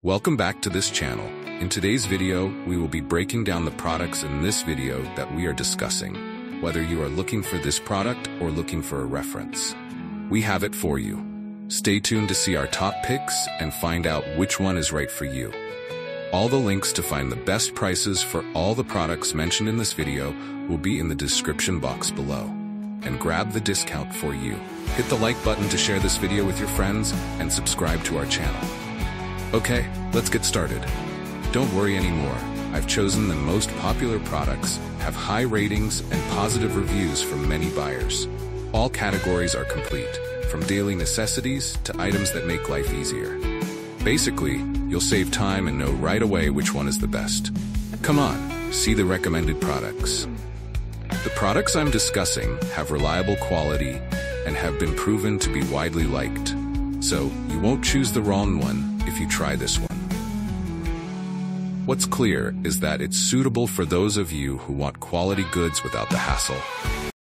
Welcome back to this channel. In today's video, we will be breaking down the products in this video that we are discussing. Whether you are looking for this product or looking for a reference, we have it for you. Stay tuned to see our top picks and find out which one is right for you. All the links to find the best prices for all the products mentioned in this video will be in the description box below. And grab the discount for you. Hit the like button to share this video with your friends and subscribe to our channel. Okay, let's get started. Don't worry anymore. I've chosen the most popular products, have high ratings and positive reviews from many buyers. All categories are complete, from daily necessities to items that make life easier. Basically, you'll save time and know right away which one is the best. Come on, see the recommended products. The products I'm discussing have reliable quality and have been proven to be widely liked. So, you won't choose the wrong one if you try this one. What's clear is that it's suitable for those of you who want quality goods without the hassle.